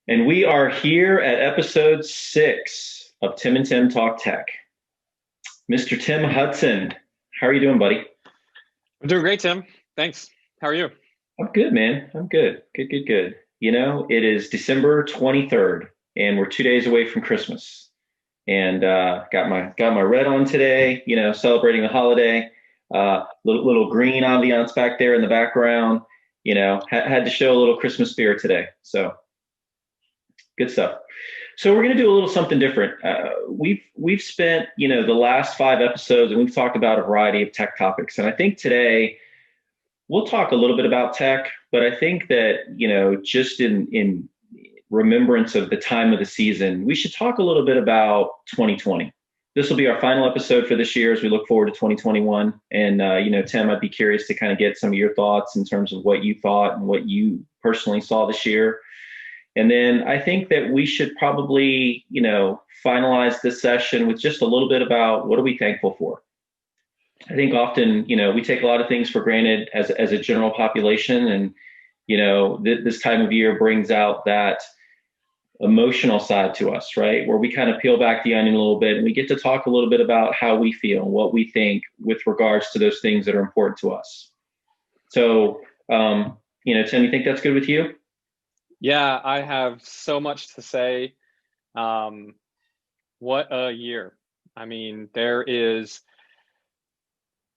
And we are here at episode 6 of Tim and Tim Talk Tech. Mr. Tim Hudson, how are you doing, buddy? I'm doing great, Tim. Thanks. How are you? I'm good, man. I'm good. Good, good, good. You know, it is December 23rd, and we're 2 days away from Christmas. And got my red on today, celebrating the holiday. Little green ambiance back there in the background. Had to show a little Christmas spirit today. So good stuff. So we're going to do a little something different. We've spent the last 5 episodes, and we've talked about a variety of tech topics. And I think today we'll talk a little bit about tech, but I think that just in remembrance of the time of the season, we should talk a little bit about 2020. This will be our final episode for this year as we look forward to 2021. And Tim, I'd be curious to kind of get some of your thoughts in terms of what you thought and what you personally saw this year. And then I think that we should probably, finalize this session with just a little bit about what are we thankful for. I think often, we take a lot of things for granted as a general population. And, this time of year brings out that emotional side to us, right? Where we kind of peel back the onion a little bit and we get to talk a little bit about how we feel, what we think with regards to those things that are important to us. So, Tim, you think that's good with you? Yeah, I have so much to say. What a year. I mean, there is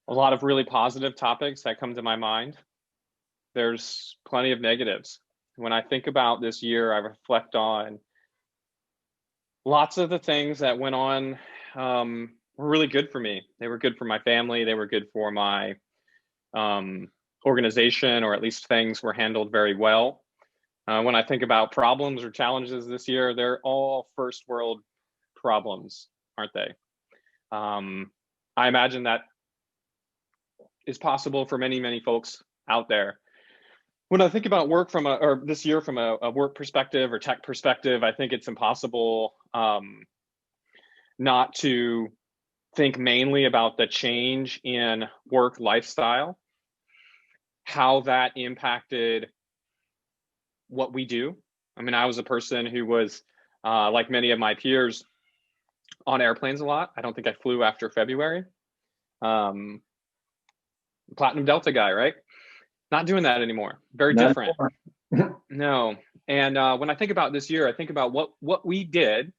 a lot of really positive topics that come to my mind. There's plenty of negatives. When I think about this year, I reflect on lots of the things that went on were really good for me. They were good for my family. They were good for my organization, or at least things were handled very well. When I think about problems or challenges this year, they're all first world problems, aren't they? I imagine that is possible for many, many folks out there. When I think about work or this year from a work perspective or tech perspective, I think it's impossible not to think mainly about the change in work lifestyle, how that impacted what we do. I mean, I was a person who was, like many of my peers, on airplanes a lot. I don't think I flew after February. Platinum Delta guy, right? Not doing that anymore. Very Not different. anymore. No. And when I think about this year, I think about what we did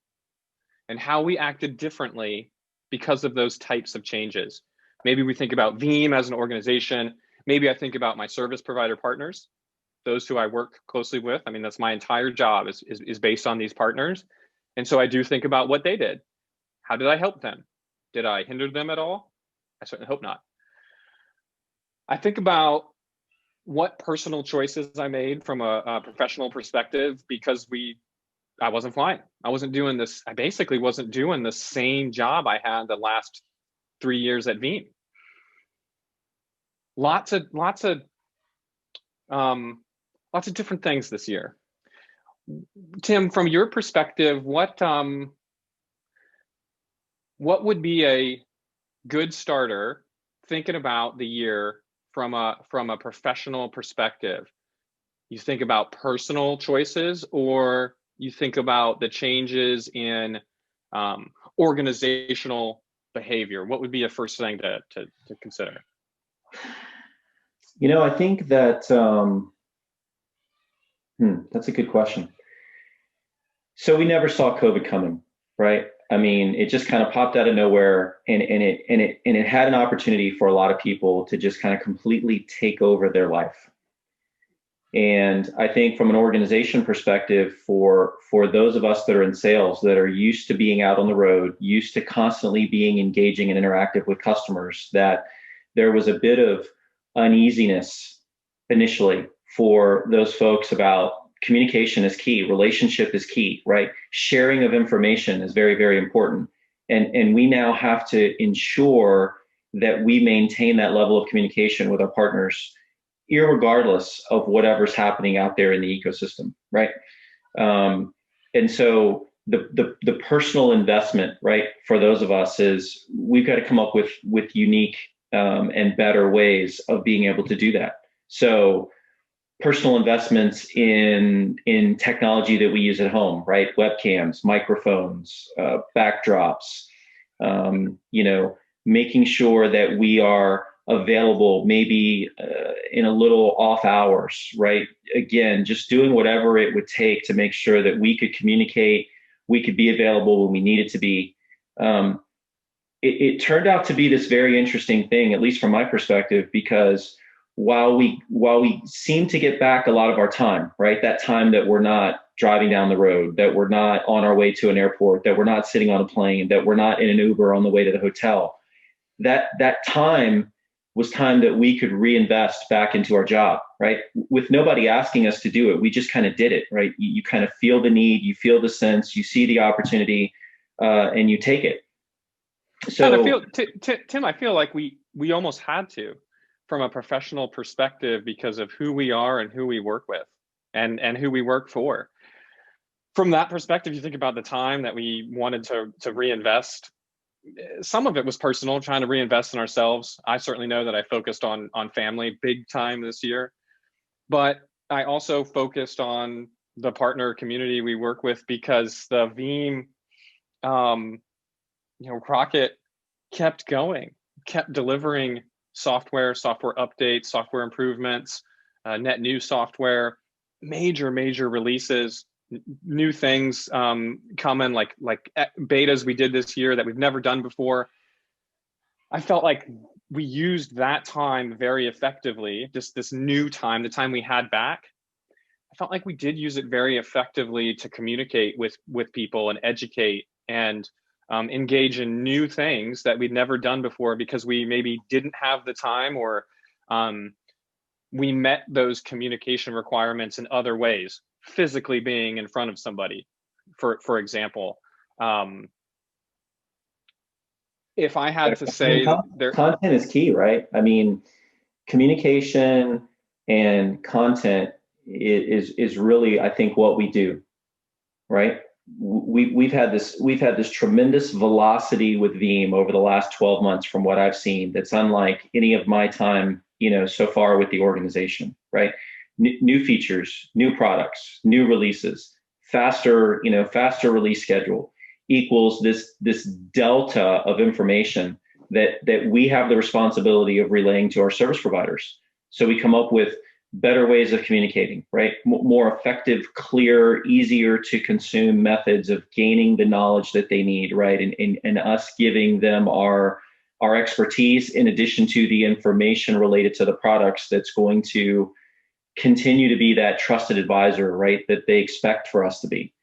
and how we acted differently because of those types of changes. Maybe we think about Veeam as an organization. Maybe I think about my service provider partners, those who I work closely with. I mean, that's my entire job is based on these partners. And so I do think about what they did. How did I help them? Did I hinder them at all? I certainly hope not. I think about what personal choices I made from a professional perspective because I wasn't flying. I wasn't doing this. I basically wasn't doing the same job I had the last 3 years at Veeam. Lots of different things this year. Tim, from your perspective, what would be a good starter thinking about the year from a professional perspective? You think about personal choices, or you think about the changes in organizational behavior? What would be a first thing to consider? I think that that's a good question. So we never saw COVID coming, right? I mean, it just kind of popped out of nowhere, and it had an opportunity for a lot of people to just kind of completely take over their life. And I think from an organization perspective, for those of us that are in sales that are used to being out on the road, used to constantly being engaging and interactive with customers, that there was a bit of uneasiness initially for those folks about communication is key, relationship is key, right? Sharing of information is very, very important. And we now have to ensure that we maintain that level of communication with our partners, irregardless of whatever's happening out there in the ecosystem, right? And so the personal investment, right, for those of us is we've got to come up with unique and better ways of being able to do that. So personal investments in technology that we use at home, right? Webcams, microphones, backdrops, you know, making sure that we are available maybe in a little off hours, right? Again, just doing whatever it would take to make sure that we could communicate, we could be available when we needed to be. Um, it turned out to be this very interesting thing, at least from my perspective, because while we seem to get back a lot of our time, right? That time that we're not driving down the road, that we're not on our way to an airport, that we're not sitting on a plane, that we're not in an Uber on the way to the hotel. That time was time that we could reinvest back into our job, right? With nobody asking us to do it, we just kind of did it, right? You kind of feel the need, you feel the sense, you see the opportunity, and you take it. And I So feel, Tim, I feel like we almost had to, from a professional perspective, because of who we are and who we work with, and who we work for. From that perspective, you think about the time that we wanted to reinvest. Some of it was personal, trying to reinvest in ourselves. I certainly know that I focused on family big time this year, but I also focused on the partner community we work with, because the Veeam, Rocket kept going, kept delivering software updates, software improvements, net new software, major releases, new things coming, like betas we did this year that we've never done before. I felt like we used that time very effectively, just this new time, the time we had back. I felt like we did use it very effectively to communicate with people and educate and engage in new things that we'd never done before, because we maybe didn't have the time, or we met those communication requirements in other ways, physically being in front of somebody, for example. If I had to I mean, say there, content is key, right? I mean, communication and content is really, I think, what we do, right? We've had this tremendous velocity with Veeam over the last 12 months, from what I've seen. That's unlike any of my time, so far with the organization, right? New features, new products, new releases, faster release schedule equals this delta of information that we have the responsibility of relaying to our service providers. So we come up with better ways of communicating, right? More effective, clear, easier to consume methods of gaining the knowledge that they need, right? And us giving them our expertise, in addition to the information related to the products, that's going to continue to be that trusted advisor, right? That they expect for us to be.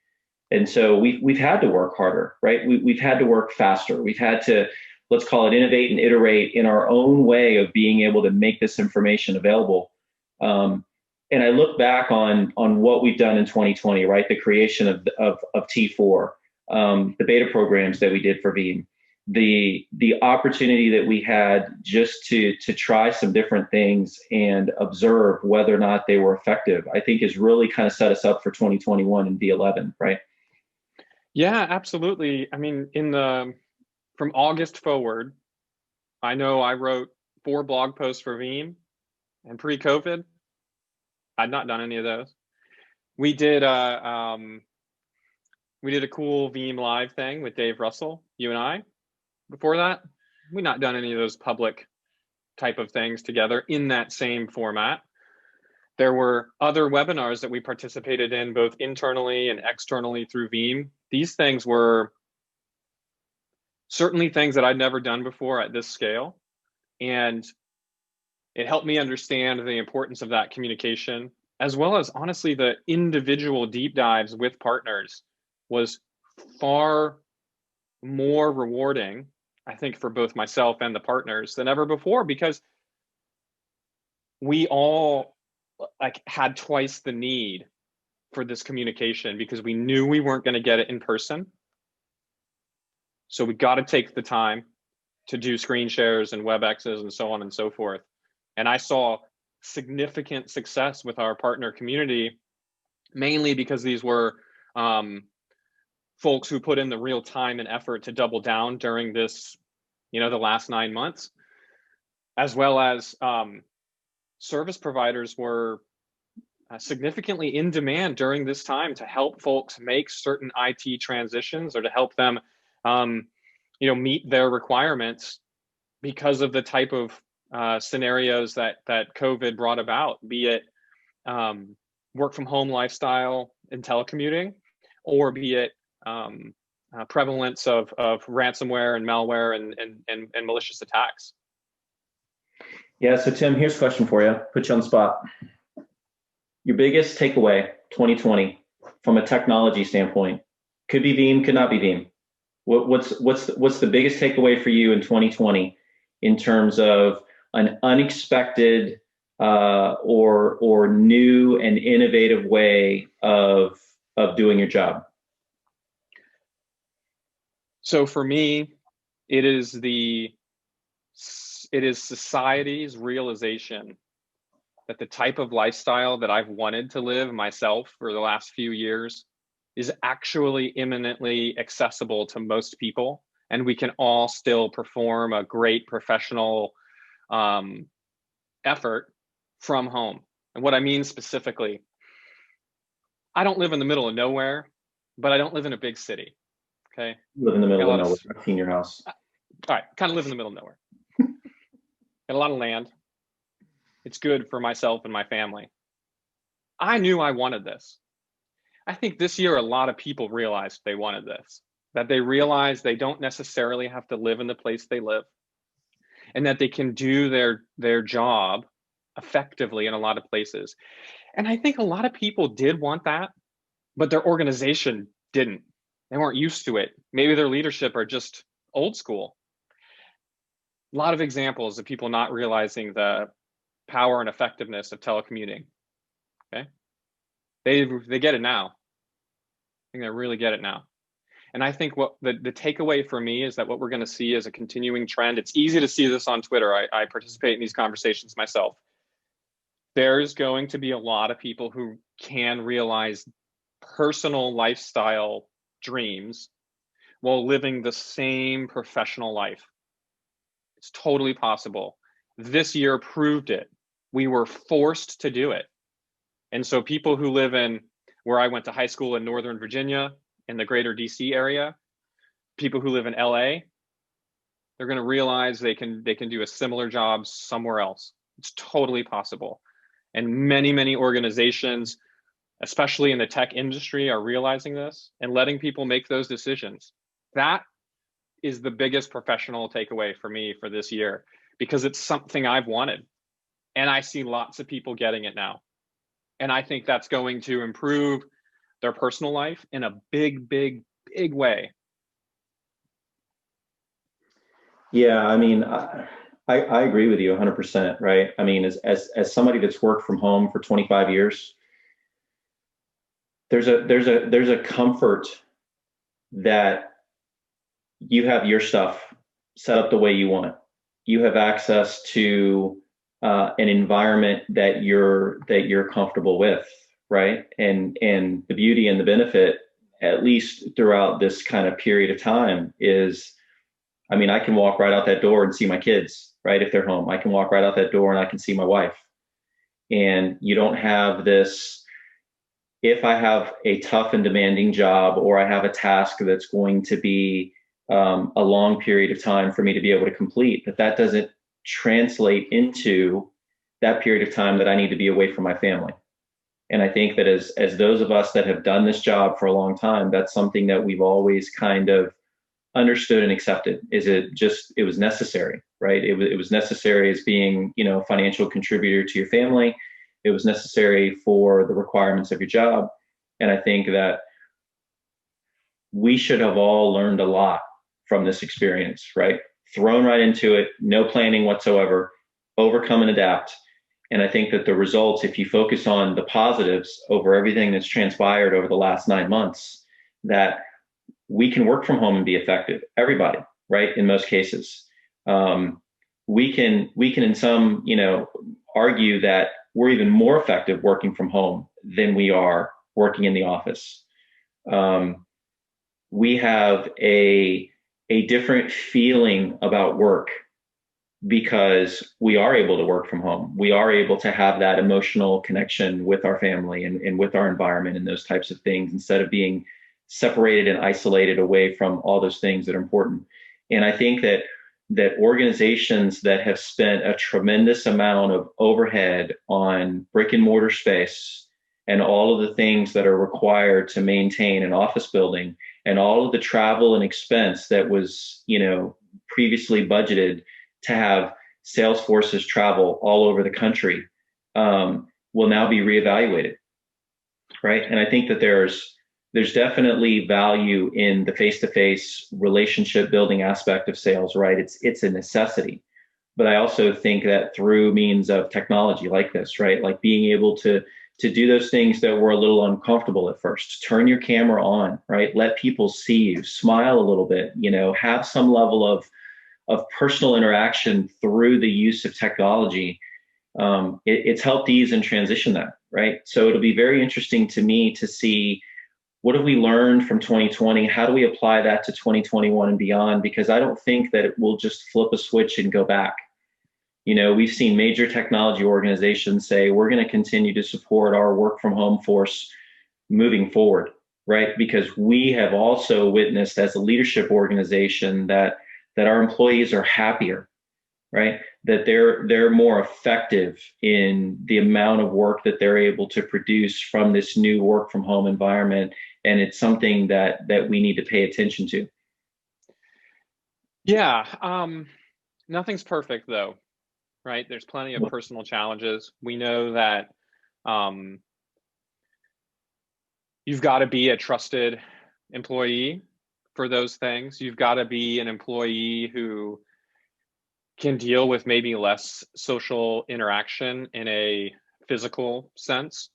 And so we've had to work harder, right? We've had to work faster. We've had to, let's call it, innovate and iterate in our own way of being able to make this information available. And I look back on what we've done in 2020, right? The creation of T4, the beta programs that we did for Veeam, the opportunity that we had just to try some different things and observe whether or not they were effective, I think has really kind of set us up for 2021 and V11, right? yeah, absolutely. I mean, from August forward, I know I wrote 4 blog posts for Veeam, and pre-COVID, I'd not done any of those. We did we did a cool Veeam Live thing with Dave Russell, you and I. Before that, we'd not done any of those public type of things together in that same format. There were other webinars that we participated in, both internally and externally through Veeam. These things were certainly things that I'd never done before at this scale. And it helped me understand the importance of that communication, as well as, honestly, the individual deep dives with partners was far more rewarding, I think, for both myself and the partners than ever before, because we all had twice the need for this communication, because we knew we weren't going to get it in person. So we got to take the time to do screen shares and WebExes and so on and so forth. And I saw significant success with our partner community, mainly because these were folks who put in the real time and effort to double down during this, the last 9 months, as well as service providers were significantly in demand during this time to help folks make certain IT transitions or to help them, meet their requirements because of the type of scenarios that COVID brought about, be it work from home lifestyle and telecommuting, or be it prevalence of ransomware and malware and malicious attacks. Yeah. So Tim, here's a question for you. Put you on the spot. Your biggest takeaway 2020 from a technology standpoint, could be Veeam, could not be Veeam. What's the biggest takeaway for you in 2020 in terms of an unexpected or new and innovative way of doing your job? So for me, it is society's realization that the type of lifestyle that I've wanted to live myself for the last few years is actually imminently accessible to most people, and we can all still perform a great professional effort from home. And what I mean specifically, I don't live in the middle of nowhere, but I don't live in a big city. Okay. You live in the middle of nowhere. I've seen your house. All right. Kind of live in the middle of nowhere. Got a lot of land. It's good for myself and my family. I knew I wanted this. I think this year a lot of people realized they wanted this, that they realized they don't necessarily have to live in the place they live, and that they can do their job effectively in a lot of places. And I think a lot of people did want that, but their organization didn't. They weren't used to it. Maybe their leadership are just old school. A lot of examples of people not realizing the power and effectiveness of telecommuting. Okay. They get it now. I think they really get it now. And I think what the takeaway for me is that what we're going to see is a continuing trend. It's easy to see this on Twitter. I participate in these conversations myself. There's going to be a lot of people who can realize personal lifestyle dreams while living the same professional life. It's totally possible. This year proved it. We were forced to do it. And so people who live in where I went to high school in Northern Virginia, in the greater DC area, people who live in LA, they're going to realize they can do a similar job somewhere else. It's totally possible. And many, many organizations, especially in the tech industry, are realizing this and letting people make those decisions. That is the biggest professional takeaway for me for this year, because it's something I've wanted. And I see lots of people getting it now. And I think that's going to improve their personal life in a big, big, big way. Yeah, I mean, I agree with you 100%, right? I mean, as somebody that's worked from home for 25 years, there's a comfort that you have your stuff set up the way you want. You have access to an environment that you're comfortable with, right? And the beauty and the benefit, at least throughout this kind of period of time, is, I mean, I can walk right out that door and see my kids, right? If they're home, I can walk right out that door and I can see my wife. And you don't have this, if I have a tough and demanding job, or I have a task that's going to be a long period of time for me to be able to complete, that doesn't translate into that period of time that I need to be away from my family. And I think that as those of us that have done this job for a long time, that's something that we've always kind of understood and accepted. It was necessary, right? It was necessary as being, a financial contributor to your family. It was necessary for the requirements of your job. And I think that we should have all learned a lot from this experience, right? Thrown right into it, no planning whatsoever, overcome and adapt. And I think that the results, if you focus on the positives over everything that's transpired over the last 9 months, that we can work from home and be effective. Everybody, right? In most cases, we can in some, argue that we're even more effective working from home than we are working in the office. We have a different feeling about work because we are able to work from home. We are able to have that emotional connection with our family and with our environment and those types of things instead of being separated and isolated away from all those things that are important. And I think that organizations that have spent a tremendous amount of overhead on brick and mortar space and all of the things that are required to maintain an office building and all of the travel and expense that was, previously budgeted to have sales forces travel all over the country, will now be reevaluated, right? And I think that there's definitely value in the face-to-face relationship building aspect of sales, right? It's a necessity. But I also think that through means of technology like this, right? Like being able to do those things that were a little uncomfortable at first. Turn your camera on, right? Let people see you, smile a little bit, have some level of personal interaction through the use of technology. It's helped ease and transition that, right? So it'll be very interesting to me to see what have we learned from 2020? How do we apply that to 2021 and beyond? Because I don't think that it will just flip a switch and go back. We've seen major technology organizations say we're going to continue to support our work from home force moving forward, right? Because we have also witnessed as a leadership organization that our employees are happier, right? That they're more effective in the amount of work that they're able to produce from this new work from home environment. And it's something that we need to pay attention to. Yeah. Nothing's perfect though, right? There's plenty of personal challenges. We know that you've got to be a trusted employee for those things. You've got to be an employee who can deal with maybe less social interaction in a physical sense.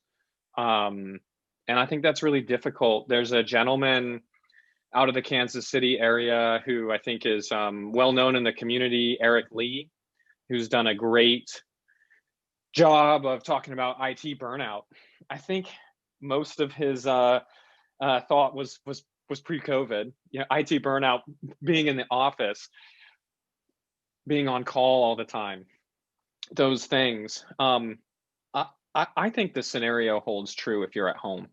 And I think that's really difficult. There's a gentleman out of the Kansas City area who I think is well known in the community, Eric Lee, who's done a great job of talking about IT burnout. I think most of his thought was pre-COVID. IT burnout, being in the office, being on call all the time, those things. I think this scenario holds true if you're at home.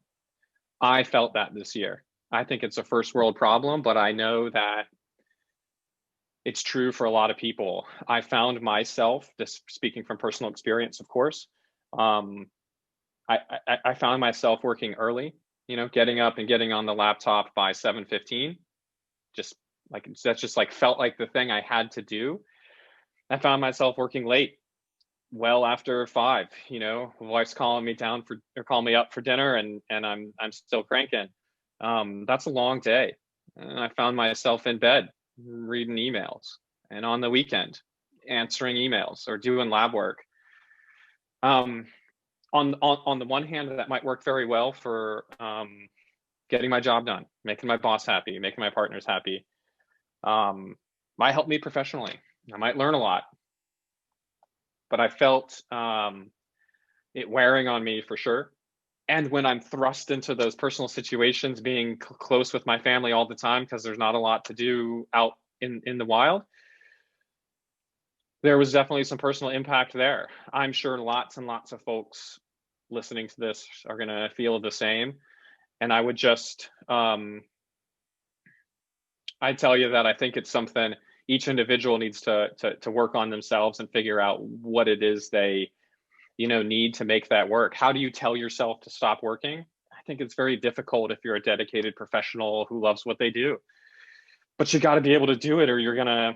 I felt that this year. I think it's a first world problem, but I know that it's true for a lot of people. I found myself, this speaking from personal experience, of course, I found myself working early, getting up and getting on the laptop by 7:15. That's just like felt like the thing I had to do. I found myself working late, well after 5. Wife's calling me up for dinner, and I'm still cranking. That's a long day, and I found myself in bed reading emails, and on the weekend answering emails or doing lab work. On the one hand, that might work very well for getting my job done, making my boss happy, making my partners happy. Might help me professionally. I might learn a lot, but I felt it wearing on me for sure. And when I'm thrust into those personal situations, being close with my family all the time because there's not a lot to do out in the wild, there was definitely some personal impact there. I'm sure lots and lots of folks listening to this are going to feel the same. And I would just, I'd tell you that I think it's something each individual needs to work on themselves and figure out what it is they, need to make that work. How do you tell yourself to stop working? I think it's very difficult if you're a dedicated professional who loves what they do. But you got to be able to do it, or you're gonna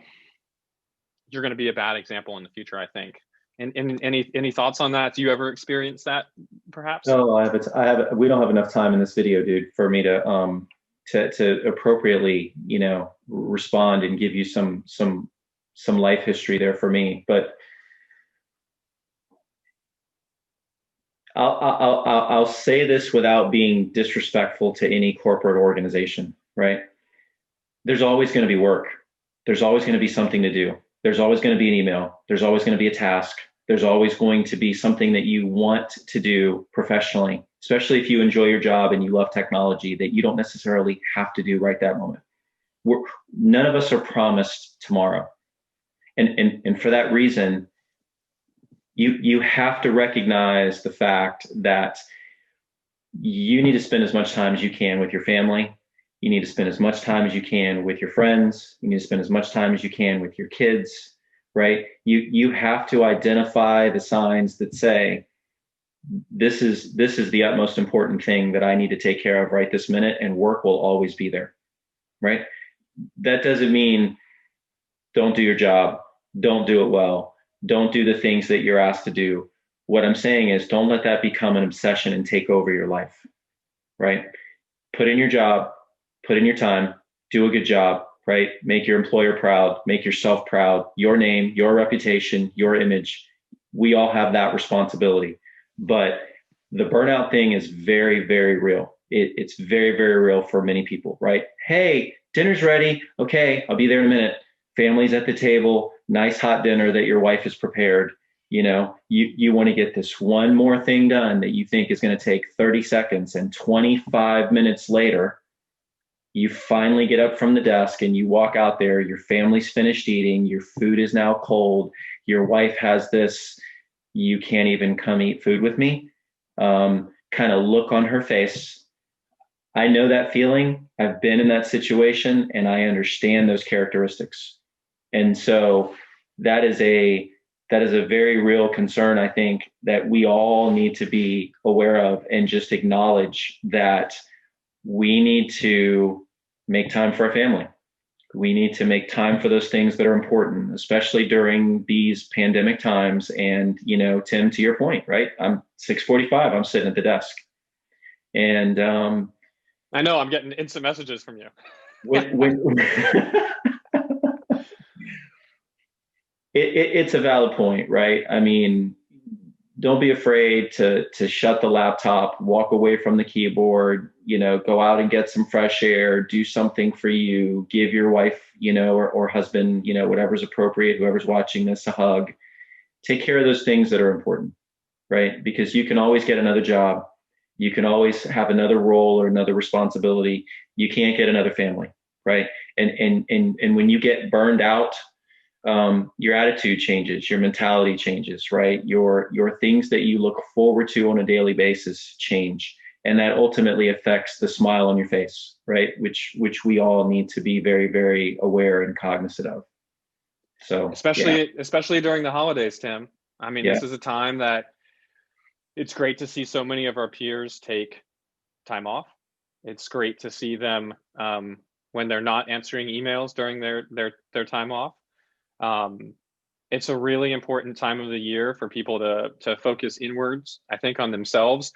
be a bad example in the future, I think. And any thoughts on that? Do you ever experience that, perhaps? No, I have. We don't have enough time in this video, dude, for me to appropriately, respond and give you some life history there for me. But I'll say this without being disrespectful to any corporate organization, right? There's always going to be work. There's always going to be something to do. There's always going to be an email. There's always going to be a task. There's always going to be something that you want to do professionally, especially if you enjoy your job and you love technology, that you don't necessarily have to do right that moment. None of us are promised tomorrow. And for that reason, you have to recognize the fact that you need to spend as much time as you can with your family. You need to spend as much time as you can with your friends. You need to spend as much time as you can with your kids, right? You have to identify the signs that say, this is the utmost important thing that I need to take care of right this minute, and work will always be there, right? That doesn't mean don't do your job, don't do it well, don't do the things that you're asked to do. What I'm saying is don't let that become an obsession and take over your life, right? Put in your job, put in your time, do a good job, right? Make your employer proud, make yourself proud, your name, your reputation, your image. We all have that responsibility. But the burnout thing is very, very real. It's very, very real for many people, right? Hey, dinner's ready. Okay, I'll be there in a minute. Family's at the table, nice hot dinner that your wife has prepared. You want to get this one more thing done that you think is going to take 30 seconds, and 25 minutes later, you finally get up from the desk and you walk out there, your family's finished eating, your food is now cold, your wife has this, you can't even come eat food with me, kind of look on her face. I know that feeling. I've been in that situation and I understand those characteristics. And so that is a very real concern, I think, that we all need to be aware of, and just acknowledge that we need to make time for our family. We need to make time for those things that are important, especially during these pandemic times. And, Tim, to your point, right? I'm 6:45, I'm sitting at the desk. And I know I'm getting instant messages from you. when it's a valid point, right? I mean, don't be afraid to shut the laptop, walk away from the keyboard, go out and get some fresh air, do something for you, give your wife, or husband, whatever's appropriate, whoever's watching this, a hug. Take care of those things that are important, right? Because you can always get another job. You can always have another role or another responsibility. You can't get another family, right? And when you get burned out, your attitude changes, your mentality changes, right? Your things that you look forward to on a daily basis change, and that ultimately affects the smile on your face, right? Which we all need to be very, very aware and cognizant of. So especially during the holidays, Tim. I mean, yeah, this is a time that it's great to see so many of our peers take time off. It's great to see them when they're not answering emails during their time off. It's a really important time of the year for people to focus inwards, I think, on themselves,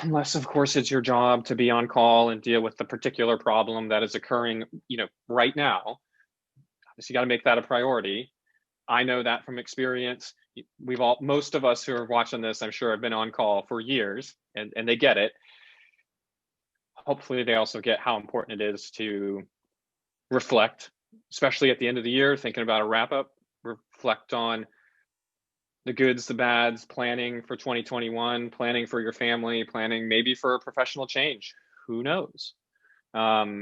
unless of course it's your job to be on call and deal with the particular problem that is occurring, right now. So you got to make that a priority. I know that from experience. Most of us who are watching this, I'm sure, have been on call for years, and they get it. Hopefully they also get how important it is to reflect, especially at the end of the year, thinking about a wrap up, reflect on the goods, the bads, planning for 2021, planning for your family, planning maybe for a professional change. Who knows? I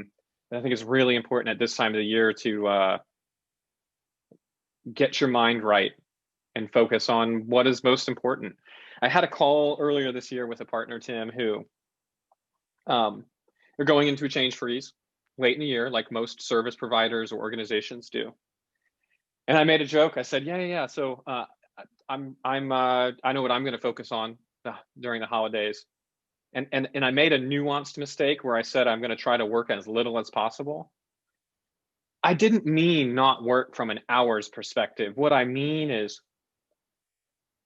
think it's really important at this time of the year to get your mind right and focus on what is most important. I had a call earlier this year with a partner, Tim, who they're going into a change freeze late in the year, like most service providers or organizations do. And I made a joke. I said, yeah. So I know what I'm going to focus on during the holidays. And I made a nuanced mistake where I said I'm going to try to work as little as possible. I didn't mean not work from an hours perspective. What I mean is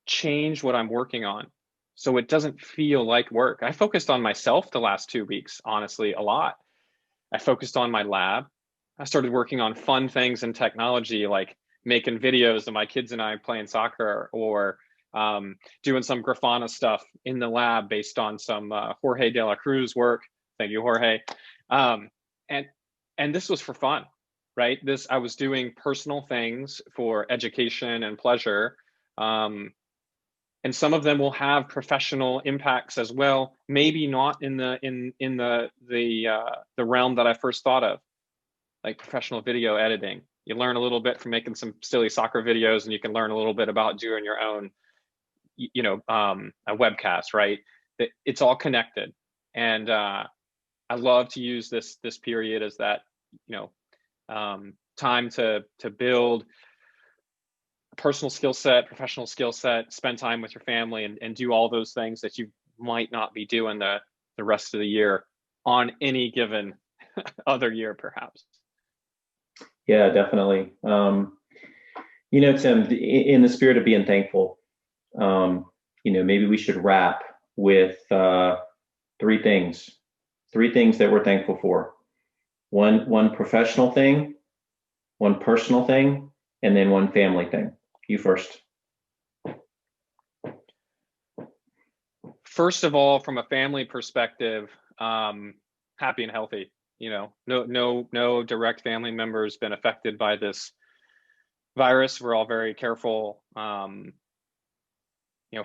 change what I'm working on so it doesn't feel like work. I focused on myself the last 2 weeks, honestly, a lot. I focused on my lab. I started working on fun things in technology, like making videos of my kids and I playing soccer, or doing some Grafana stuff in the lab based on some Jorge de la Cruz work. Thank you, Jorge. And this was for fun, right? I was doing personal things for education and pleasure. And some of them will have professional impacts as well. Maybe not in the realm that I first thought of, like professional video editing You learn a little bit from making some silly soccer videos, and you can learn a little bit about doing your own, a webcast, right? It's all connected. And I love to use this period as that, time to build a personal skill set, professional skill set, spend time with your family, and do all those things that you might not be doing the rest of the year on any given other year, perhaps. Yeah, definitely. Tim, in the spirit of being thankful, maybe we should wrap with three things that we're thankful for. One professional thing, one personal thing, and then one family thing. You first. First of all, from a family perspective, happy and healthy. No direct family members been affected by this virus. We're all very careful,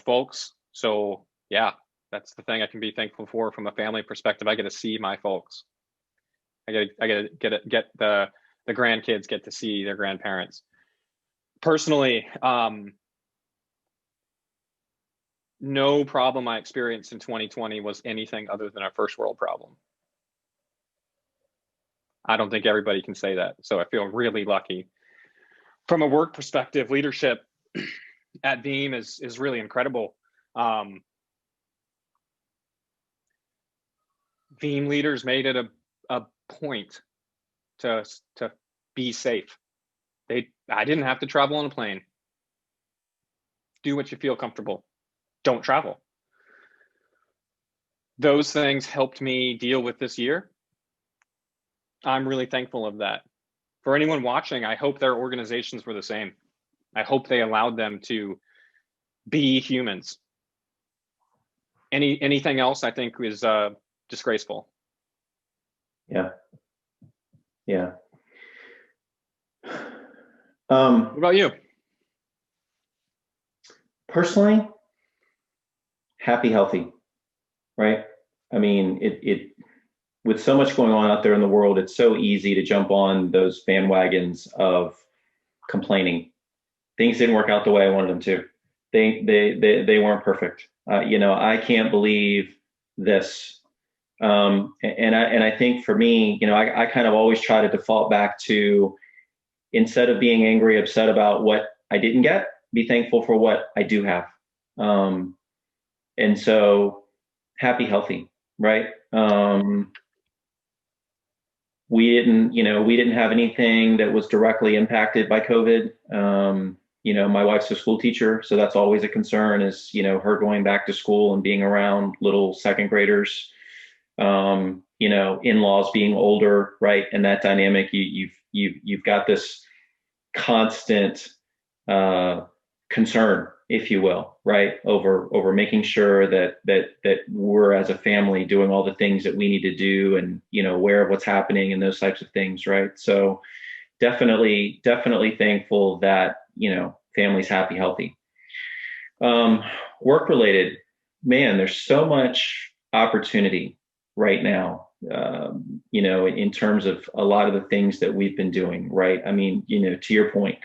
folks. So yeah, that's the thing I can be thankful for from a family perspective. I get to see my folks. I get the grandkids get to see their grandparents. Personally, no problem I experienced in 2020 was anything other than a first world problem. I don't think everybody can say that. So I feel really lucky. From a work perspective, leadership at Veeam is really incredible. Veeam leaders made it a point to be safe. I didn't have to travel on a plane. Do what you feel comfortable. Don't travel. Those things helped me deal with this year. I'm really thankful of that. For anyone watching, I hope their organizations were the same. I hope they allowed them to be humans. Anything else, I think, is disgraceful. Yeah. What about you? Personally, happy, healthy, right? I mean, it with so much going on out there in the world, it's so easy to jump on those bandwagons of complaining. Things didn't work out the way I wanted them to. They weren't perfect. I can't believe this. And I think for me, I kind of always try to default back to, instead of being angry, upset about what I didn't get, be thankful for what I do have. And so happy, healthy, right? We didn't have anything that was directly impacted by COVID. My wife's a school teacher, so that's always a concern, is, her going back to school and being around little second graders, in-laws being older, right? And that dynamic, you've got this constant concern, if you will, right, over making sure that we're, as a family, doing all the things that we need to do, and aware of what's happening and those types of things, right? So definitely thankful that family's happy, healthy. Work related, man, there's so much opportunity right now, in terms of a lot of the things that we've been doing, right? I mean, to your point,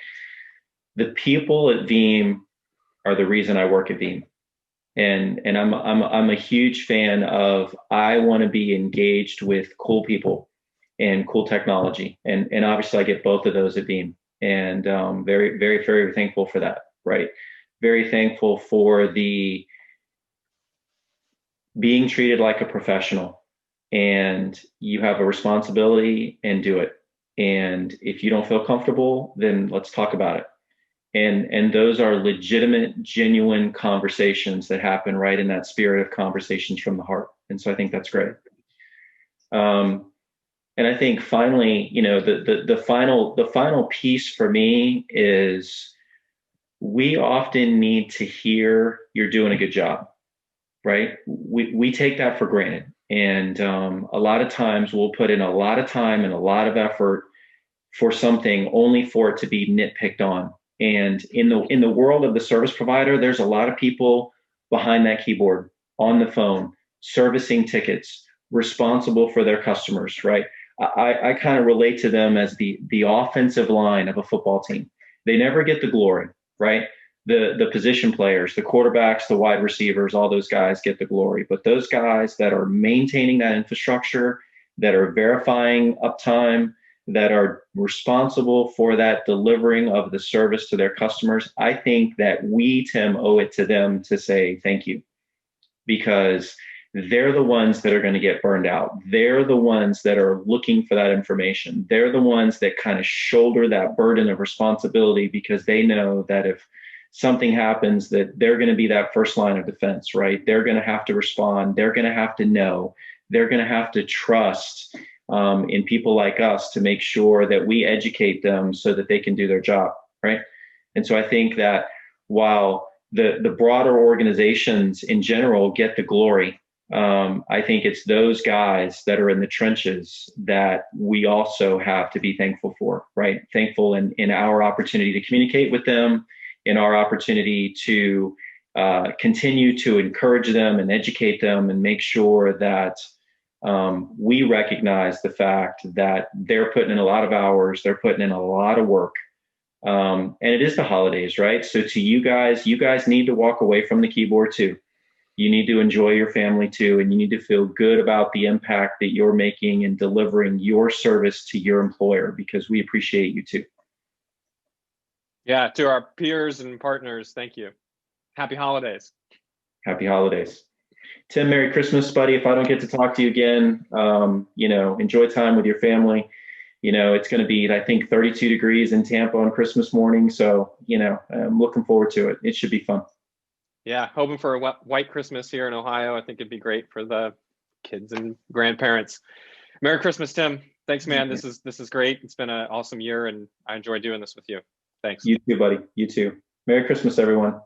the people at Veeam are the reason I work at Veeam. And I'm a huge fan of, I want to be engaged with cool people and cool technology. And obviously I get both of those at Veeam, and very, very, very thankful for that, right? Very thankful for the being treated like a professional, and you have a responsibility, and do it. And if you don't feel comfortable, then let's talk about it. And those are legitimate, genuine conversations that happen right in that spirit of conversations from the heart. And so I think that's great. And I think finally, the final piece for me is, we often need to hear you're doing a good job, right? We take that for granted. And a lot of times we'll put in a lot of time and a lot of effort for something only for it to be nitpicked on. And in the world of the service provider, there's a lot of people behind that keyboard, on the phone, servicing tickets, responsible for their customers, right? I kind of relate to them as the offensive line of a football team. They never get the glory, right? The position players, the quarterbacks, the wide receivers, all those guys get the glory. But those guys that are maintaining that infrastructure, that are verifying uptime, that are responsible for that delivering of the service to their customers, I think that we, Tim, owe it to them to say thank you, because they're the ones that are going to get burned out. They're the ones that are looking for that information. They're the ones that kind of shoulder that burden of responsibility, because they know that if something happens, that they're going to be that first line of defense, right? They're going to have to respond. They're going to have to know. They're going to have to trust in people like us to make sure that we educate them so that they can do their job, right? And so I think that while the broader organizations in general get the glory, I think it's those guys that are in the trenches that we also have to be thankful for, right? Thankful in our opportunity to communicate with them, in our opportunity to continue to encourage them and educate them and make sure that we recognize the fact that they're putting in a lot of hours, they're putting in a lot of work. And it is the holidays, right? So to you guys need to walk away from the keyboard too. You need to enjoy your family too, and you need to feel good about the impact that you're making in delivering your service to your employer, because we appreciate you too. Yeah, to our peers and partners, thank you. Happy holidays. Happy holidays. Tim, Merry Christmas, buddy. If I don't get to talk to you again, enjoy time with your family. It's going to be, I think, 32 degrees in Tampa on Christmas morning. So, I'm looking forward to it. It should be fun. Yeah, hoping for a white Christmas here in Ohio. I think it'd be great for the kids and grandparents. Merry Christmas, Tim. Thanks, man. This is great. It's been an awesome year, and I enjoy doing this with you. Thanks. You too, buddy. You too. Merry Christmas, everyone.